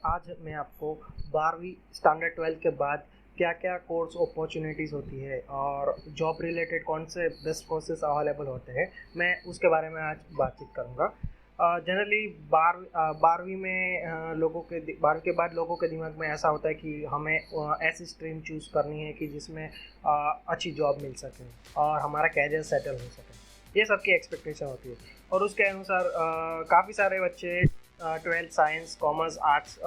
आज मैं आपको 12वीं स्टैंडर्ड 12 के बाद क्या-क्या कोर्स अपॉर्चुनिटीज़ होती है और जॉब रिलेटेड कौन से बेस्ट कोर्सेज़ अवेलेबल होते हैं, मैं उसके बारे में आज बातचीत करूँगा। जनरली 12वीं में लोगों के 12वीं के बाद लोगों के दिमाग में ऐसा होता है कि हमें ऐसी स्ट्रीम चूज़ करनी है कि जिसमें अच्छी जॉब मिल सके और हमारा करियर सेटल हो सके। ये सबकी एक्सपेक्टेशन होती है और उसके अनुसार काफ़ी सारे बच्चे 12th साइंस, कॉमर्स, आर्ट्स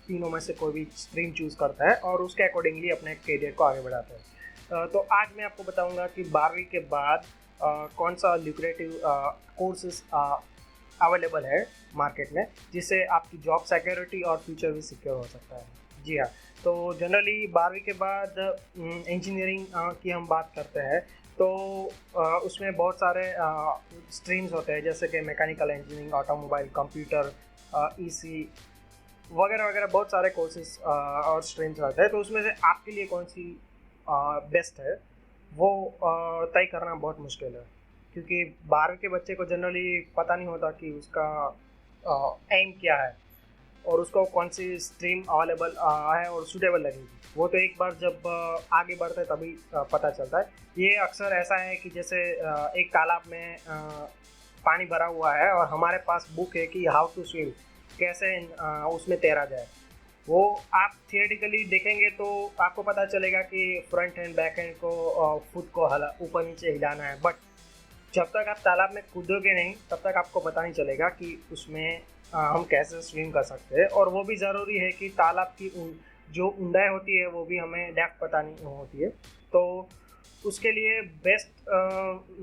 तीनों में से कोई भी स्ट्रीम चूज़ करता है और उसके अकॉर्डिंगली अपने करियर को आगे बढ़ाता है। तो आज मैं आपको बताऊंगा कि 12वीं के बाद कौन सा ल्यूक्रेटिव कोर्सेज अवेलेबल है मार्केट में, जिससे आपकी जॉब सिक्योरिटी और फ्यूचर भी सिक्योर हो सकता है। जी हाँ, तो जनरली 12वीं के बाद इंजीनियरिंग की हम बात करते हैं तो उसमें बहुत सारे स्ट्रीम्स होते हैं, जैसे कि mechanical engineering, automobile, computer, EC वगैरह वगैरह बहुत सारे कोर्सेज और स्ट्रीम्स रहते हैं। तो उसमें से आपके लिए कौन सी बेस्ट है वो तय करना बहुत मुश्किल है, क्योंकि 12वीं के बच्चे को जनरली पता नहीं होता कि उसका एम क्या है और उसको कौन सी स्ट्रीम अवेलेबल है और सूटेबल लगेगी। वो तो एक बार जब आगे बढ़ता है तभी पता चलता है। ये अक्सर ऐसा है कि जैसे एक तालाब में पानी भरा हुआ है और हमारे पास बुक है कि हाउ टू स्विम, कैसे उसमें तैरा जाए। वो आप थियोरेटिकली देखेंगे तो आपको पता चलेगा कि फ्रंट हैंड बैक हैंड को फुट को ऊपर नीचे हिलाना है, बट जब तक आप तालाब में कूदोगे नहीं तब तक आपको पता नहीं चलेगा कि उसमें हम कैसे स्विम कर सकते हैं। और वो भी ज़रूरी है कि तालाब की जो ऊंडाई होती है वो भी हमें डेप्थ पता नहीं होती है। तो उसके लिए बेस्ट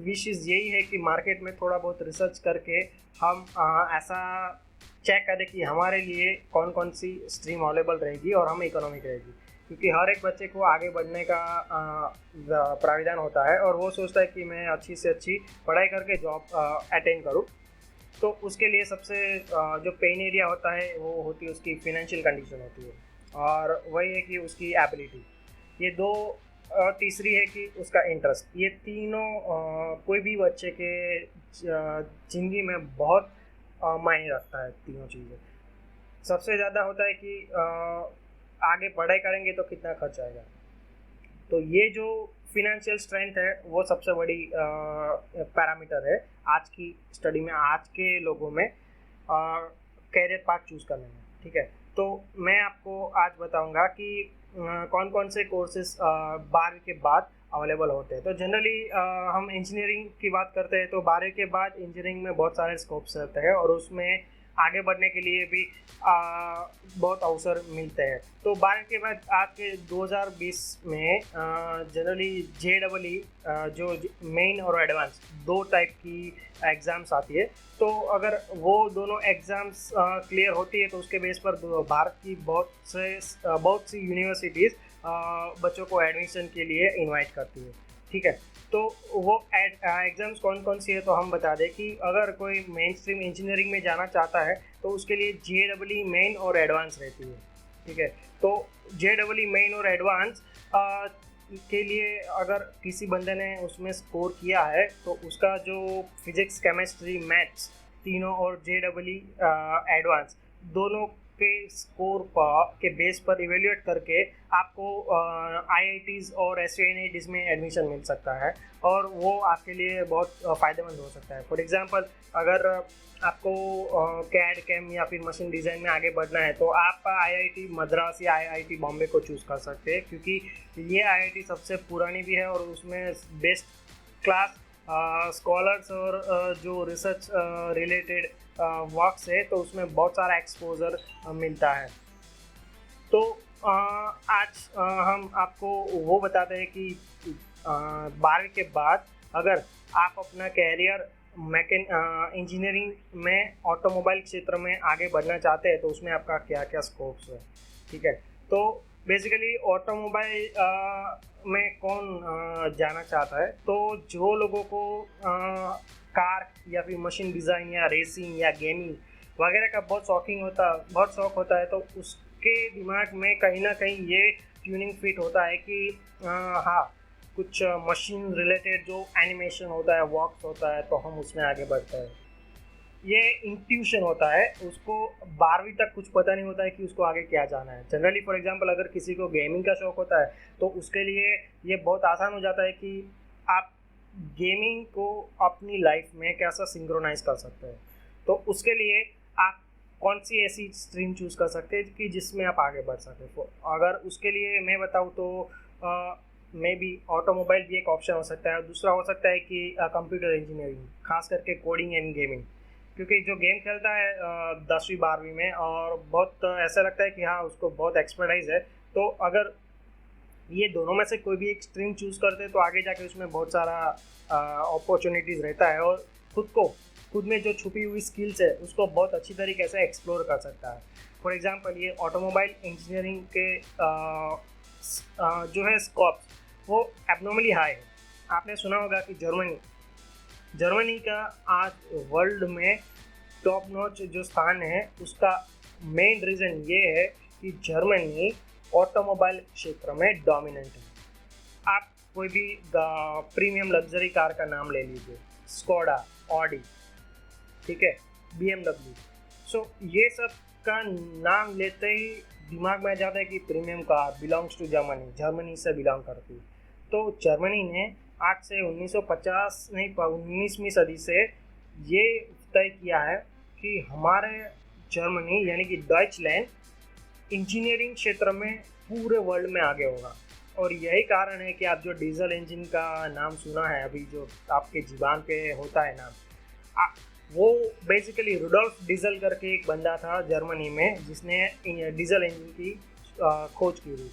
विशेष यही है कि मार्केट में थोड़ा बहुत रिसर्च करके हम ऐसा चेक करें कि हमारे लिए कौन कौन सी स्ट्रीम अवेलेबल रहेगी और हमें इकोनॉमिक रहेगी, क्योंकि हर एक बच्चे को आगे बढ़ने का प्राविधान होता है और वो सोचता है कि मैं अच्छी से अच्छी पढ़ाई करके जॉब अटेंड करूँ। तो उसके लिए सबसे जो पेन एरिया होता है वो होती है उसकी फिनेंशियल कंडीशन होती है, और वही है कि उसकी एबिलिटी। ये दो तीसरी है कि उसका इंटरेस्ट। ये तीनों कोई भी बच्चे के ज़िंदगी में बहुत मायने रखता है। तीनों चीज़ें सबसे ज़्यादा होता है कि आगे पढ़ाई करेंगे तो कितना खर्च आएगा। तो ये जो फिनेंशियल स्ट्रेंथ है वो सबसे बड़ी पैरामीटर है आज की स्टडी में, आज के लोगों में कैरियर पाथ चूज़ करने में। ठीक है, तो मैं आपको आज बताऊंगा कि कौन कौन से कोर्सेज 12वीं के बाद अवेलेबल होते हैं। तो जनरली हम इंजीनियरिंग की बात करते हैं तो 12वीं के बाद इंजीनियरिंग में बहुत सारे स्कोप्स रहते हैं और उसमें आगे बढ़ने के लिए भी बहुत अवसर मिलते हैं। तो 12वीं के बाद आज के 2020 में जनरली JEE जो मेन और एडवांस दो टाइप की एग्ज़ाम्स आती है। तो अगर वो दोनों एग्ज़ाम्स क्लियर होती है तो उसके बेस पर भारत की बहुत सी यूनिवर्सिटीज़ बच्चों को एडमिशन के लिए इनवाइट करती है। ठीक है, तो वो एग्ज़ाम्स कौन कौन सी है तो हम बता दें कि अगर कोई मेन स्ट्रीम इंजीनियरिंग में जाना चाहता है तो उसके लिए JEE मेन और एडवांस रहती है। ठीक है, तो JEE मेन और एडवांस के लिए अगर किसी बंदे ने उसमें स्कोर किया है तो उसका जो फिजिक्स, केमिस्ट्री, मैथ्स तीनों और JEE एडवांस दोनों के स्कोर के बेस पर इवेल्युएट करके आपको IITs और SUNITs में एडमिशन मिल सकता है और वो आपके लिए बहुत फ़ायदेमंद हो सकता है। फॉर एग्जांपल, अगर आपको कैड कैम या फिर मशीन डिज़ाइन में आगे बढ़ना है तो आप IIT मद्रास या IIT बॉम्बे को चूज़ कर सकते हैं, क्योंकि ये IIT सबसे पुरानी भी है और उसमें बेस्ट क्लास स्कॉलर्स और जो रिसर्च रिलेटेड वर्क्स है तो उसमें बहुत सारा एक्सपोजर मिलता है। तो आज हम आपको वो बताते हैं कि 12वीं के बाद अगर आप अपना कैरियर इंजीनियरिंग में ऑटोमोबाइल क्षेत्र में आगे बढ़ना चाहते हैं तो उसमें आपका क्या क्या स्कोप्स है। ठीक है, तो बेसिकली ऑटोमोबाइल में कौन जाना चाहता है, तो जो लोगों को कार या फिर मशीन डिज़ाइन या रेसिंग या गेमिंग वगैरह का बहुत शौक होता है तो उसके दिमाग में कहीं ना कहीं ये ट्यूनिंग फिट होता है कि हाँ, कुछ मशीन रिलेटेड जो एनिमेशन होता है, वर्क्स होता है, तो हम उसमें आगे बढ़ते हैं। ये इंट्यूशन होता है, उसको 12वीं तक कुछ पता नहीं होता है कि उसको आगे क्या जाना है। जनरली फॉर एग्जांपल अगर किसी को गेमिंग का शौक होता है तो उसके लिए ये बहुत आसान हो जाता है कि आप गेमिंग को अपनी लाइफ में कैसा सिंक्रोनाइज कर सकते हैं। तो उसके लिए आप कौन सी ऐसी स्ट्रीम चूज़ कर सकते हैं कि जिसमें आप आगे बढ़ सकें। तो अगर उसके लिए मैं बताऊँ तो मे बी ऑटोमोबाइल भी एक ऑप्शन हो सकता है। दूसरा हो सकता है कि कंप्यूटर इंजीनियरिंग, खास करके कोडिंग एंड गेमिंग, क्योंकि जो गेम खेलता है 10वीं 12वीं में और बहुत ऐसा लगता है कि हाँ उसको बहुत एक्सपर्टाइज है, तो अगर ये दोनों में से कोई भी एक स्ट्रीम चूज़ करते हैं तो आगे जाके उसमें बहुत सारा अपॉर्चुनिटीज़ रहता है और खुद में जो छुपी हुई स्किल्स है उसको बहुत अच्छी तरीके से एक्सप्लोर कर सकता है। फॉर एग्जांपल ये ऑटोमोबाइल इंजीनियरिंग के जो है स्कोप वो एबनॉर्मली हाई है। आपने सुना होगा कि जर्मनी का आज वर्ल्ड में टॉप नॉच जो स्थान है उसका मेन रीज़न ये है कि जर्मनी ऑटोमोबाइल क्षेत्र में डोमिनेंट है। आप कोई भी प्रीमियम लग्जरी कार का नाम ले लीजिए, स्कोडा, ऑडी, ठीक है, BMW। सो ये सब का नाम लेते ही दिमाग में आ जाता है कि premium car belongs to Germany से बिलोंग करती है। तो जर्मनी ने आज से 1950 नहीं 19वीं सदी से ये तय किया है कि हमारे जर्मनी यानी कि डॉइचलैंड इंजीनियरिंग क्षेत्र में पूरे वर्ल्ड में आगे होगा। और यही कारण है कि आप जो डीजल इंजन का नाम सुना है अभी, जो आपके ज़ुबान पे होता है नाम, वो बेसिकली रुडोल्फ डीजल करके एक बंदा था जर्मनी में जिसने डीजल इंजन की खोज की थी।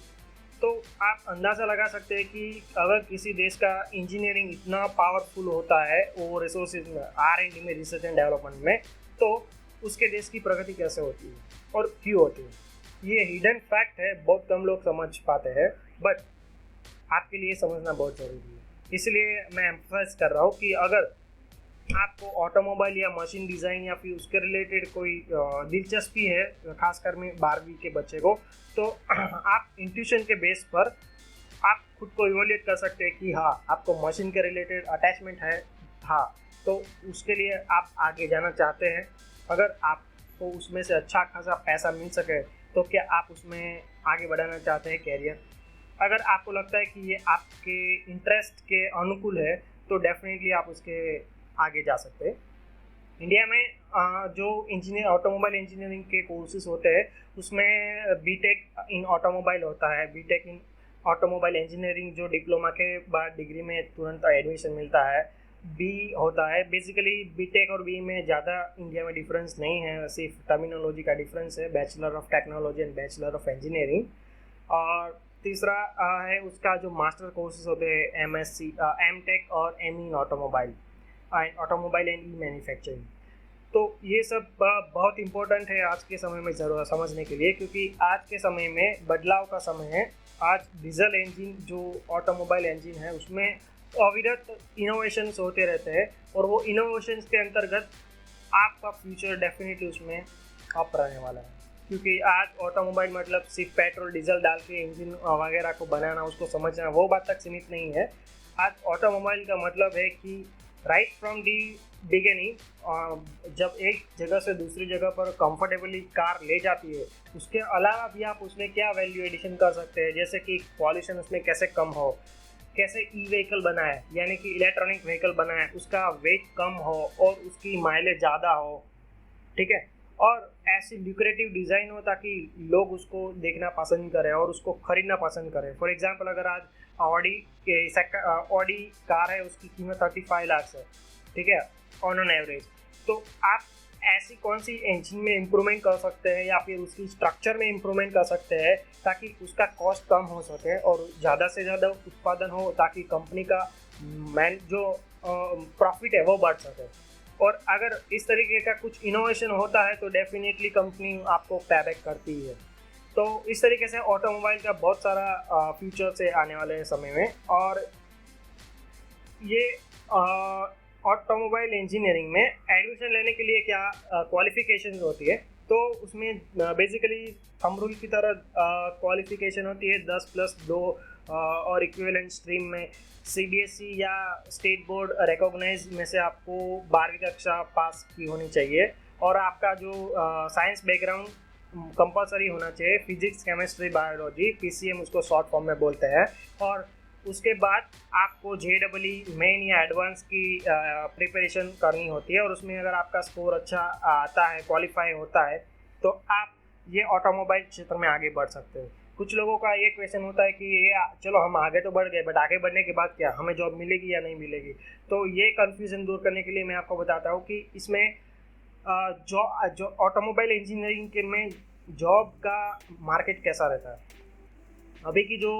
तो आप अंदाज़ा लगा सकते हैं कि अगर किसी देश का इंजीनियरिंग इतना पावरफुल होता है वो रिसोर्सेज में, R&D में, रिसर्च एंड डेवलपमेंट में, तो उसके देश की प्रगति कैसे होती है और क्यों होती है। ये हिडन फैक्ट है, बहुत कम लोग समझ पाते हैं, बट आपके लिए समझना बहुत ज़रूरी है। इसलिए मैं एम्फसाइज कर रहा हूँ कि अगर आपको ऑटोमोबाइल या मशीन डिज़ाइन या फिर उसके रिलेटेड कोई दिलचस्पी है, खासकर में 12वीं के बच्चे को, तो आप इंट्यूशन के बेस पर आप खुद को इवोल्यूट कर सकते हैं कि हाँ आपको मशीन के रिलेटेड अटैचमेंट है, हाँ तो उसके लिए आप आगे जाना चाहते हैं। अगर आपको उसमें से अच्छा खासा पैसा मिल सके तो क्या आप उसमें आगे बढ़ाना चाहते हैं कैरियर। अगर आपको लगता है कि ये आपके इंटरेस्ट के अनुकूल है तो डेफिनेटली आप उसके आगे जा सकते हैं। इंडिया में जो ऑटोमोबाइल इंजीनियरिंग के कोर्सेज होते हैं उसमें बीटेक इन ऑटोमोबाइल होता है, बीटेक इन ऑटोमोबाइल इंजीनियरिंग जो डिप्लोमा के बाद डिग्री में तुरंत एडमिशन मिलता है, बी होता है। बेसिकली बीटेक और बी में ज़्यादा इंडिया में डिफरेंस नहीं है, सिर्फ टर्मिनोलॉजी का डिफरेंस है, bachelor of technology and bachelor of engineering. और तीसरा है उसका जो मास्टर कोर्सेज होते हैं, MSc, M.Tech और M in automobile and E manufacturing. तो ये सब बहुत इम्पोर्टेंट है आज के समय में ज़रूर समझने के लिए, क्योंकि आज के समय में बदलाव का समय है। आज डीजल इंजन जो ऑटोमोबाइल इंजन है उसमें अविरत इनोवेशंस होते रहते हैं और वो इनोवेशंस के अंतर्गत आपका फ्यूचर डेफिनेटली उसमें अप रहने वाला है। क्योंकि आज ऑटोमोबाइल मतलब सिर्फ पेट्रोल डीजल डाल के इंजन वगैरह को बनाना, उसको समझना, वो बात तक सीमित नहीं है। आज ऑटोमोबाइल का मतलब है कि राइट फ्रॉम दी बिगिनिंग जब एक जगह से दूसरी जगह पर कंफर्टेबली कार ले जाती है, उसके अलावा भी आप उसमें क्या वैल्यू एडिशन कर सकते हैं, जैसे कि पॉल्यूशन उसमें कैसे कम हो, कैसे ई व्हीकल बनाए यानी कि इलेक्ट्रॉनिक व्हीकल बनाए, उसका वेट कम हो और उसकी माइलेज ज़्यादा हो, ठीक है, और ऐसी ल्यूक्रेटिव डिज़ाइन हो ताकि लोग उसको देखना पसंद करें और उसको खरीदना पसंद करें। फॉर एग्जांपल अगर आज ऑडी कार है, उसकी कीमत 35 लाख है, ठीक है, ऑन एवरेज, तो आप ऐसी कौन सी इंजन में इम्प्रूवमेंट कर सकते हैं या फिर उसकी स्ट्रक्चर में इम्प्रूवमेंट कर सकते हैं ताकि उसका कॉस्ट कम हो सके और ज़्यादा से ज़्यादा उत्पादन हो, ताकि कंपनी का जो प्रॉफिट है वो बढ़ सके। और अगर इस तरीके का कुछ इनोवेशन होता है तो डेफिनेटली कंपनी आपको पेबैक करती है। तो इस तरीके से ऑटोमोबाइल का बहुत सारा फ्यूचर है आने वाले समय में। और ये ऑटोमोबाइल इंजीनियरिंग में एडमिशन लेने के लिए क्या क्वालिफिकेशंस होती है, तो उसमें बेसिकली थंब रूल की तरह क्वालिफिकेशन होती है 10+2 और इक्विवेलेंट स्ट्रीम में सीबीएसई या स्टेट बोर्ड रिकॉग्नाइज में से आपको 12वीं कक्षा पास की होनी चाहिए, और आपका जो साइंस बैकग्राउंड कंपलसरी होना चाहिए, फिजिक्स केमिस्ट्री बायोलॉजी, पीसीएम उसको शॉर्ट फॉर्म में बोलते हैं। और उसके बाद आपको जेईई मेन या एडवांस की प्रिपरेशन करनी होती है, और उसमें अगर आपका स्कोर अच्छा आता है, क्वालिफाई होता है, तो आप ये ऑटोमोबाइल क्षेत्र में आगे बढ़ सकते हो। कुछ लोगों का ये क्वेश्चन होता है कि ये चलो हम आगे तो बढ़ गए, बट आगे बढ़ने के बाद क्या, हमें जॉब मिलेगी या नहीं मिलेगी। तो ये कन्फ्यूज़न दूर करने के लिए मैं आपको बताता हूँ कि इसमें जो ऑटोमोबाइल इंजीनियरिंग के में जॉब का मार्केट कैसा रहता है। अभी की जो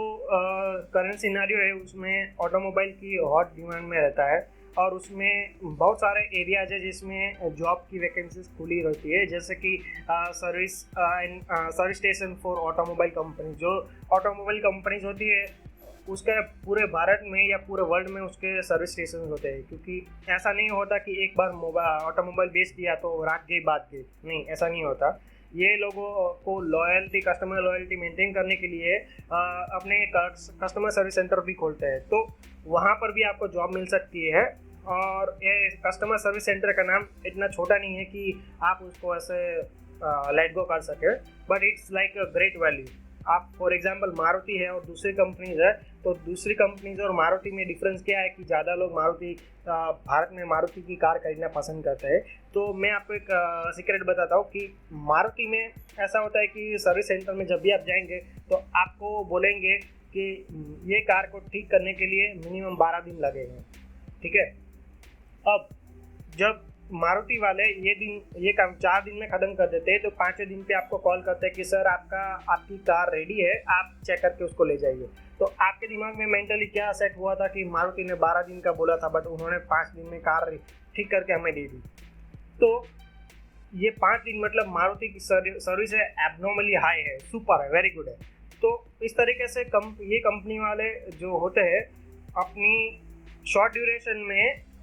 करंट सिनेरियो है उसमें ऑटोमोबाइल की हॉट डिमांड में रहता है, और उसमें बहुत सारे एरियाज है जिसमें जॉब की वैकेंसीज खुली रहती है, जैसे कि service station for automobile company. जो ऑटोमोबाइल कंपनीज होती है उसके पूरे भारत में या पूरे वर्ल्ड में उसके सर्विस स्टेशन होते हैं, क्योंकि ऐसा नहीं होता कि एक बार ऑटोमोबाइल बेच दिया तो रात गई बात गई, नहीं, ऐसा नहीं होता। ये लोगों को लॉयल्टी, कस्टमर लॉयल्टी मेंटेन करने के लिए अपने कस्टमर सर्विस सेंटर भी खोलते हैं, तो वहाँ पर भी आपको जॉब मिल सकती है। और ये कस्टमर सर्विस सेंटर का नाम इतना छोटा नहीं है कि आप उसको ऐसे लेट गो कर सके, but it's like a great value. आप फॉर एग्जांपल मारुति है और दूसरी कंपनीज है, तो दूसरी कंपनीज और मारुति में डिफरेंस क्या है कि ज़्यादा लोग भारत में मारुति की कार खरीदना पसंद करते हैं। तो मैं आपको एक सीक्रेट बताता हूँ कि मारुति में ऐसा होता है कि सर्विस सेंटर में जब भी आप जाएंगे तो आपको बोलेंगे कि ये कार को ठीक करने के लिए मिनिमम 12 दिन लगेंगे, ठीक है। अब जब मारुति वाले ये काम 4 दिन में ख़त्म कर देते हैं, तो 5वें दिन पे आपको कॉल करते हैं कि सर आपकी कार रेडी है, आप चेक करके उसको ले जाइए। तो आपके दिमाग में मेंटली क्या सेट हुआ था कि मारुति ने 12 दिन का बोला था, बट उन्होंने 5 दिन में कार ठीक करके हमें दे दी। तो ये 5 दिन मतलब मारुति की सर्विस है एबनॉर्मली हाई है, सुपर है, वेरी गुड है। तो इस तरीके से ये कंपनी वाले जो होते हैं अपनी शॉर्ट ड्यूरेशन में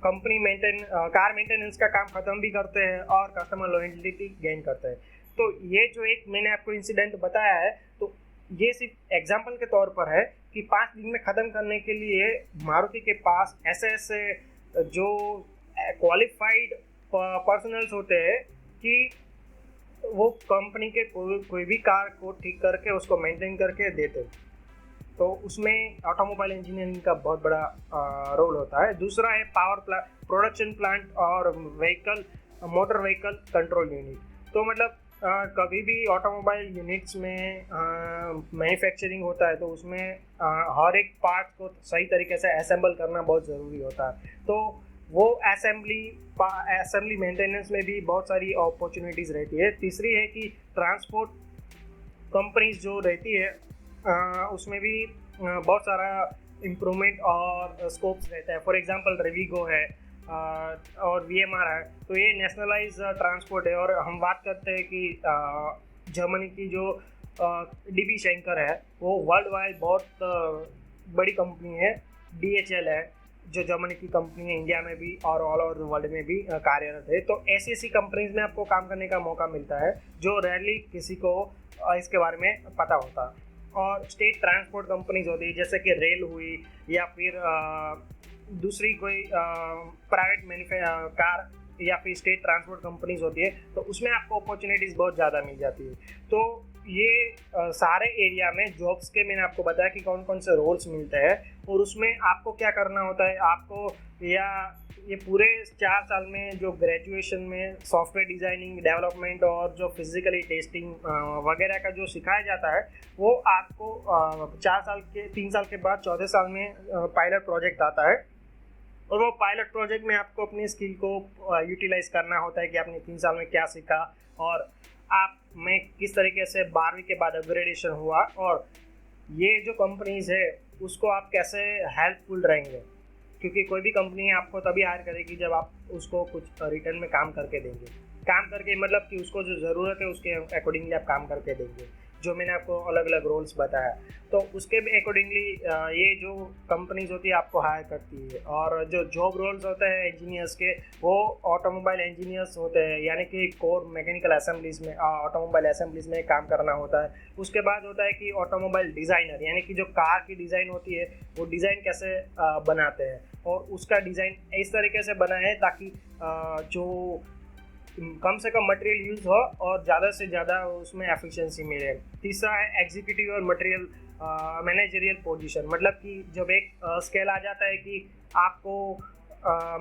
कार मेंटेनेंस का काम खत्म भी करते हैं और कस्टमर लॉयल्टी गेन करते हैं। तो ये जो एक मैंने आपको इंसिडेंट बताया है, तो ये सिर्फ एग्जांपल के तौर पर है कि 5 दिन में ख़त्म करने के लिए मारुति के पास ऐसे जो क्वालिफाइड पर्सनल्स होते हैं कि वो कंपनी के कोई भी कार को ठीक करके उसको मेंटेन करके देते हैं। तो उसमें ऑटोमोबाइल इंजीनियरिंग का बहुत बड़ा रोल होता है। दूसरा है प्रोडक्शन प्लांट और मोटर व्हीकल कंट्रोल यूनिट। तो मतलब कभी भी ऑटोमोबाइल यूनिट्स में मैन्युफैक्चरिंग होता है तो उसमें हर एक पार्ट को सही तरीके से असेंबल करना बहुत ज़रूरी होता है। तो वो असेंबली मेंटेनेंस में भी बहुत सारी अपॉर्चुनिटीज़ रहती है। तीसरी है कि ट्रांसपोर्ट कंपनीज जो रहती है उसमें भी बहुत सारा इम्प्रूवमेंट और स्कोप्स रहता है। फॉर एग्जांपल रिवीगो है और वीएमआर है, तो ये नेशनलाइज ट्रांसपोर्ट है। और हम बात करते हैं कि जर्मनी की जो डीबी शैंकर है वो वर्ल्ड वाइड बहुत बड़ी कंपनी है। डीएचएल है जो जर्मनी की कंपनी है, इंडिया में भी और ऑल ओवर वर्ल्ड में भी कार्यरत है। तो ऐसी कंपनीज में आपको काम करने का मौका मिलता है जो रेयरली किसी को इसके बारे में पता होता है। और स्टेट ट्रांसपोर्ट कंपनीज होती है जैसे कि रेल हुई या फिर दूसरी कोई प्राइवेट कार या फिर स्टेट ट्रांसपोर्ट कंपनीज होती है, तो उसमें आपको अपॉर्चुनिटीज़ बहुत ज़्यादा मिल जाती है। तो ये सारे एरिया में जॉब्स के मैंने आपको बताया कि कौन कौन से रोल्स मिलते हैं और उसमें आपको क्या करना होता है। आपको या ये पूरे 4 साल में जो ग्रेजुएशन में सॉफ्टवेयर डिज़ाइनिंग, डेवलपमेंट और जो फिजिकली टेस्टिंग वगैरह का जो सिखाया जाता है वो आपको 3 साल के बाद 4थे साल में पायलट प्रोजेक्ट आता है। और वो पायलट प्रोजेक्ट में आपको अपनी स्किल को यूटिलाइज करना होता है कि आपने 3 साल में क्या सीखा और आप में किस तरीके से 12वीं के बाद अपग्रेडेशन हुआ, और ये जो कंपनीज है उसको आप कैसे हेल्पफुल रहेंगे। क्योंकि कोई भी कंपनी आपको तभी हायर करेगी जब आप उसको कुछ रिटर्न में काम करके देंगे। काम करके मतलब कि उसको जो ज़रूरत है उसके अकॉर्डिंगली आप काम करके देंगे। जो मैंने आपको अलग अलग रोल्स बताया, तो उसके भी अकॉर्डिंगली ये जो कंपनीज होती है आपको हायर करती है। और जो जॉब रोल्स होते हैं इंजीनियर्स के, वो ऑटोमोबाइल इंजीनियर्स होते हैं, यानी कि कोर मैकेनिकल असेंबलीज में, ऑटोमोबाइल असेंबलीज में काम करना होता है। उसके बाद होता है कि ऑटोमोबाइल डिज़ाइनर, यानी कि जो कार की डिज़ाइन होती है वो डिज़ाइन कैसे बनाते हैं, और उसका डिज़ाइन इस तरीके से बना है ताकि जो कम से कम मटेरियल यूज़ हो और ज़्यादा से ज़्यादा उसमें एफिशिएंसी मिले। तीसरा है एग्जीक्यूटिव और मटेरियल मैनेजरियल पोजीशन, मतलब कि जब एक स्केल आ जाता है कि आपको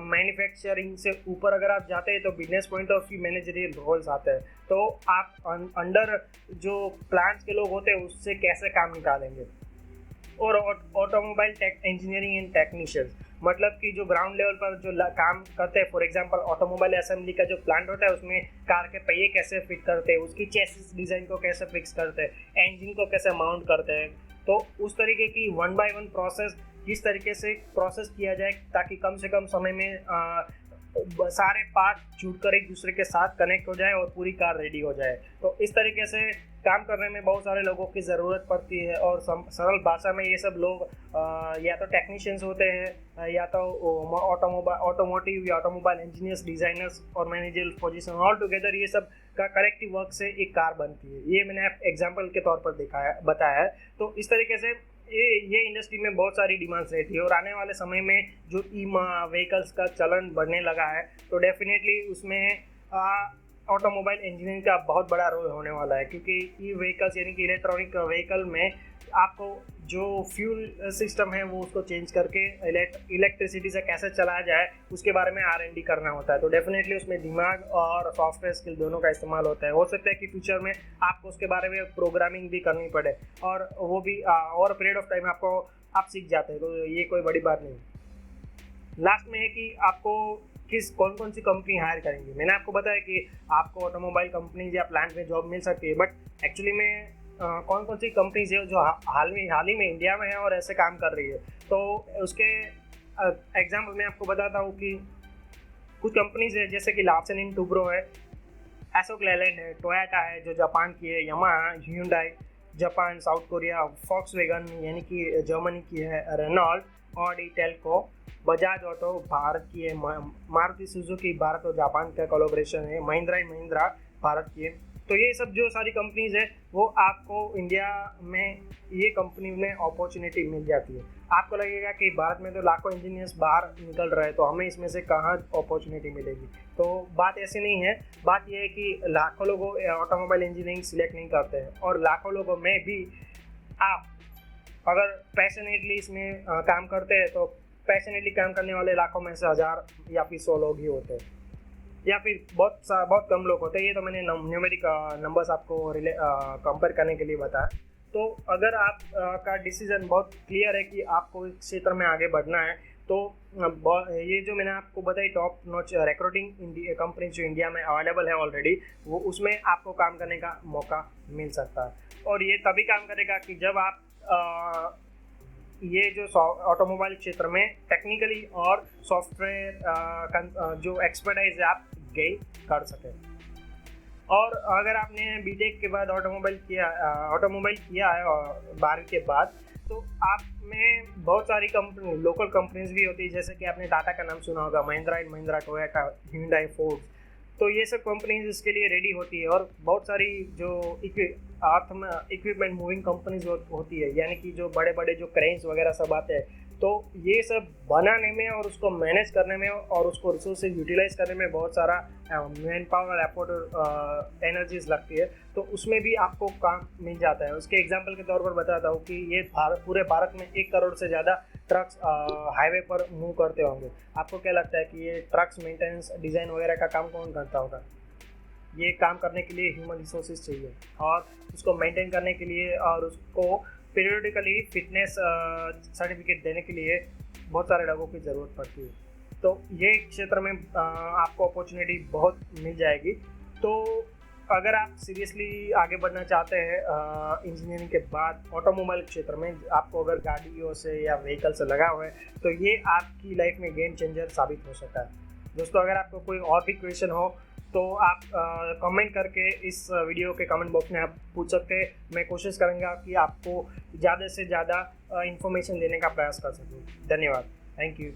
मैन्युफैक्चरिंग से ऊपर अगर आप जाते हैं तो business point of view managerial roles आते हैं, तो आप अंडर जो प्लांट्स के लोग होते हैं उससे कैसे काम निकालेंगे। और ऑटोमोबाइल इंजीनियरिंग एंड टेक्नीशियंस, मतलब कि जो ग्राउंड लेवल पर जो काम करते हैं, फॉर एग्जांपल ऑटोमोबाइल असेंबली का जो प्लांट होता है उसमें कार के पहिए कैसे फिट करते हैं, उसकी चेसिस डिज़ाइन को कैसे फिक्स करते हैं, इंजन को कैसे माउंट करते हैं, तो उस तरीके की 1 बाय 1 प्रोसेस किस तरीके से प्रोसेस किया जाए ताकि कम से कम समय में सारे पार्ट जुड़कर एक दूसरे के साथ कनेक्ट हो जाए और पूरी कार रेडी हो जाए। तो इस तरीके से काम करने में बहुत सारे लोगों की ज़रूरत पड़ती है, और सरल भाषा में ये सब लोग या तो टेक्नीशियंस होते हैं या तो ऑटोमोटिव या ऑटोमोबाइल इंजीनियर्स, डिज़ाइनर्स और मैनेजरियल पोजीशन, ऑल टुगेदर ये सब का कलेक्टिव वर्क से एक कार बनती है। ये मैंने एग्जांपल के तौर पर बताया है। तो इस तरीके से ये इंडस्ट्री में बहुत सारी डिमांड्स रहती है, और आने वाले समय में जो ई व्हीकल्स का चलन बढ़ने लगा है तो डेफिनेटली उसमें ऑटोमोबाइल इंजीनियरिंग का बहुत बड़ा रोल होने वाला है, क्योंकि ई व्हीकल्स यानी कि इलेक्ट्रॉनिक व्हीकल में आपको जो फ्यूल सिस्टम है वो उसको चेंज करके इलेक्ट्रिसिटी से कैसे चलाया जाए उसके बारे में R&D करना होता है। तो डेफिनेटली उसमें दिमाग और सॉफ्टवेयर स्किल दोनों का इस्तेमाल होता है। हो सकता है कि फ्यूचर में आपको उसके बारे में प्रोग्रामिंग भी करनी पड़े, और वो भी ओवर पीरियड ऑफ टाइम आप सीख जाते हैं, तो ये कोई बड़ी बात नहीं। लास्ट में है कि आपको कौन कौन सी कंपनी हायर करेंगी। मैंने आपको बताया कि आपको ऑटोमोबाइल कंपनीज या प्लांट में जॉब मिल सकती है, बट एक्चुअली में कौन कौन सी कंपनीज है जो हाल ही में इंडिया में है और ऐसे काम कर रही है। तो उसके एग्जाम्पल मैं आपको बताता हूँ कि कुछ कंपनीज है जैसे कि लार्सन एंड टुब्रो है, अशोक लेलैंड है, टोयोटा है जो जापान की है, Yamaha, Hyundai Japan, South Korea, Volkswagen यानी कि जर्मनी की है, Renault, Audi, Telco, Bajaj Auto Bharat की है, मारुति सुजुकी भारत और जापान का कोलैबोरेशन है, महिंद्रा एंड महिंद्रा भारत की है। तो ये सब जो सारी कंपनीज है वो आपको इंडिया में ये कंपनी में अपॉर्चुनिटी मिल जाती है। आपको लगेगा कि भारत में तो लाखों इंजीनियर्स बाहर निकल रहे हैं, तो हमें इसमें से कहाँ अपॉर्चुनिटी मिलेगी। तो बात ऐसी नहीं है, बात यह है कि लाखों लोगों ऑटोमोबाइल इंजीनियरिंग सिलेक्ट नहीं करते हैं, और लाखों लोगों में भी आप अगर पैशनेटली इसमें काम करते हैं तो पैशनेटली काम करने वाले लाखों में से 1000 या फिर 100 लोग ही होते हैं, या फिर बहुत कम लोग होते हैं। ये तो मैंने न्यूमेरिक नंबर्स आपको कंपेयर करने के लिए बताया। तो अगर आप का डिसीजन बहुत क्लियर है कि आपको इस क्षेत्र में आगे बढ़ना है, तो ये जो मैंने आपको बताई टॉप नॉच रिक्रूटिंग कंपनी जो इंडिया में अवेलेबल है ऑलरेडी, वो उसमें आपको काम करने का मौका मिल सकता है। और ये तभी काम करेगा कि जब आप ये जो ऑटोमोबाइल क्षेत्र में टेक्निकली और सॉफ्टवेयर जो एक्सपर्टाइज है आप गेन कर सकें। और अगर आपने बीटेक के बाद ऑटोमोबाइल किया है 12वीं के बाद, तो आप में बहुत सारी कंपनी लोकल कंपनीज भी होती है, जैसे कि आपने टाटा का नाम सुना होगा, Mahindra and Mahindra, Toyota, Hyundai, Ford. तो ये सब कंपनीज इसके लिए रेडी होती है, और बहुत सारी जो इक्विपमेंट मूविंग कंपनीज होती है, यानी कि जो बड़े बड़े जो क्रेन्स वगैरह सब आते हैं, तो ये सब बनाने में और उसको मैनेज करने में और उसको रिसोर्सेज यूटिलाइज करने में बहुत सारा मैन पावर, एफर्ट और एनर्जीज लगती है। तो उसमें भी आपको काम मिल जाता है। उसके एग्जांपल के तौर पर बताता हूँ कि ये पूरे भारत में 1 करोड़ से ज़्यादा ट्रक्स हाईवे पर मूव करते होंगे। आपको क्या लगता है कि ये ट्रक्स मेंटेनेंस, डिज़ाइन वगैरह का काम कौन करता होगा? ये काम करने के लिए ह्यूमन रिसोर्सेज चाहिए, और उसको मेंटेन करने के लिए और उसको पीरियडिकली फिटनेस सर्टिफिकेट देने के लिए बहुत सारे लोगों की ज़रूरत पड़ती है। तो ये क्षेत्र में आपको अपॉर्चुनिटी बहुत मिल जाएगी। तो अगर आप सीरियसली आगे बढ़ना चाहते हैं इंजीनियरिंग के बाद ऑटोमोबाइल क्षेत्र में, आपको अगर गाड़ियों से या व्हीकल से लगा हुआ है, तो ये आपकी लाइफ में गेम चेंजर साबित हो सकता है। दोस्तों, अगर आपको कोई और भी क्वेश्चन हो तो आप कमेंट करके इस वीडियो के कमेंट बॉक्स में आप पूछ सकते हैं। मैं कोशिश करूँगा कि आपको ज़्यादा से ज़्यादा इन्फॉर्मेशन देने का प्रयास कर सकूँ। धन्यवाद। Thank you.